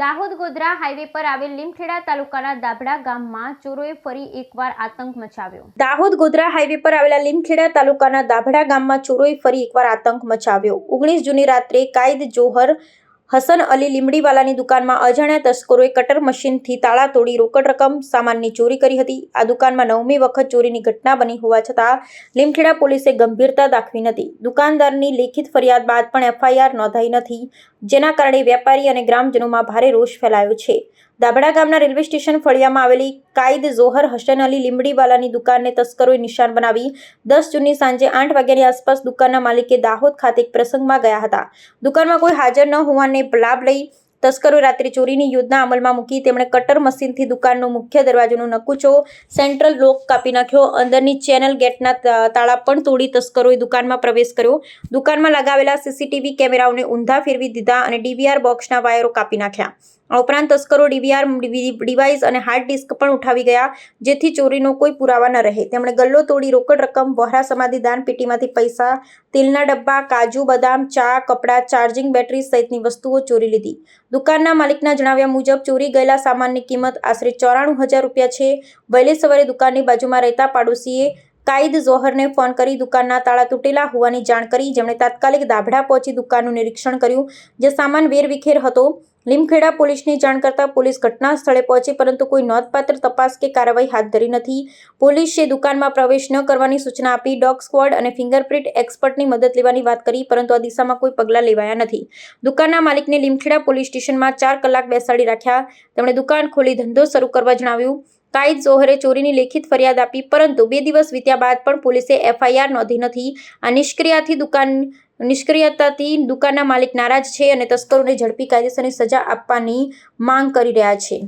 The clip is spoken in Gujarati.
દાહોદ ગોધરા હાઈવે પર આવેલ લીમખેડા તાલુકાના દાભડા ગામમાં ચોરોએ ફરી એકવાર આતંક મચાવ્યો। દાહોદ ગોધરા હાઈવે પર આવેલા લીમખેડા તાલુકાના દાભડા ગામમાં ચોરોએ ફરી એકવાર આતંક મચાવ્યો। 19 જૂની રાત્રે કાયદ જોહર હસન અલી લીમડીવાલાની દુકાનમાં અજાણ્યા તસ્કરોએ કટર મશીનથી તાળા તોડી રોકડ રકમ સામાનની ચોરી કરી હતી। આ દુકાનમાં 9મી વખત ચોરીની ઘટના બની હોવા છતાં લીમખેડા પોલીસે ગંભીરતા દાખવી નથી। દુકાનદારની લેખિત ફરિયાદ બાદ પણ એફઆઈઆર નોંધાઈ નથી, જેના કારણે વેપારી અને ગ્રામજનોમાં ભારે રોષ ફેલાયો છે। દાભડા ગામના રેલવે સ્ટેશન ફળિયામાં આવેલી કાયદ જોહર હસન અલી લીમડીવાલાની દુકાનને તસ્કરોએ નિશાન બનાવી 10 જૂનની સાંજે 8 વાગ્યાની આસપાસ દુકાનના માલિકે દાહોદ ખાતે એક પ્રસંગમાં ગયા હતા। દુકાનમાં કોઈ હાજર ન હોવાને લાભ લઈ તસ્કરોએ રાત્રે ચોરીની યોજના અમલમાં મૂકી તેમણે કટર મશીનથી દુકાનનો મુખ્ય દરવાજાનો નકુચો સેન્ટ્રલ લોક કાપી નાખ્યો। અંદરની ચેનલ ગેટના તાળા પણ તોડી તસ્કરોએ દુકાનમાં પ્રવેશ કર્યો। દુકાનમાં લગાવેલા સીસીટીવી કેમેરાઓને ઊંધા ફેરવી દીધા અને ડીવીઆર બોક્સના વાયરો કાપી નાખ્યા। આ ઉપરાંત તસ્કરો ડીવીઆર ડિવાઇસ અને હાર્ડ ડિસ્ક પણ ઉઠાવી ગયા, જેથી ચોરીનો કોઈ પુરાવા ન રહે। તેમણે ગલ્લો તોડી રોકડ રકમ, વહોરા સમાધિ દાન પેટીમાંથી પૈસા, તેલના ડબ્બા, કાજુ બદામ, ચા, કપડાં, ચાર્જિંગ બેટરી સહિતની વસ્તુઓ ચોરી લીધી। દુકાનના માલિકના જણાવ્યા મુજબ ચોરી ગયેલા સામાનની કિંમત આશરે 94,000 રૂપિયા છે। વહેલી સવારે દુકાનની બાજુમાં રહેતા પાડોશીએ કાયદ જોહરને ફોન કરી દુકાનના તાળા તૂટેલા હોવાની જાણ કરી, જેમણે તાત્કાલિક દાભડા પહોંચી દુકાનનું નિરીક્ષણ કર્યું, જે સામાન વેરવિખેર હતો। લીમખેડા પોલીસને જાણ કરતા પોલીસ ઘટના સ્થળે પહોંચી, પરંતુ કોઈ નોંધપાત્ર તપાસ કે કાર્યવાહી હાથ ધરી નથી। પોલીસે દુકાનમાં પ્રવેશ ન કરવાની સૂચના આપી, ડોગ સ્ક્વોડ અને ફિંગરપ્રિન્ટ એક્સપર્ટની મદદ લેવાની વાત કરી, પરંતુ આ દિશામાં કોઈ પગલાં લેવાયા નથી। દુકાનના માલિકને લીમખેડા પોલીસ સ્ટેશનમાં 4 કલાક બેસાડી રાખ્યા। તેમણે દુકાન ખોલી ધંધો શરૂ કરવા જણાવ્યું। કાયદ જોહરે ચોરીની લેખિત ફરિયાદ આપી, પરંતુ 2 દિવસ વીત્યા બાદ પણ પોલીસે એફઆઈઆર નોંધી નથી। આ નિષ્ક્રિયતાથી દુકાનના માલિક નારાજ છે અને તસ્કરોને ઝડપી કાયદેસરની સજા આપવાની માંગ કરી રહ્યા છે।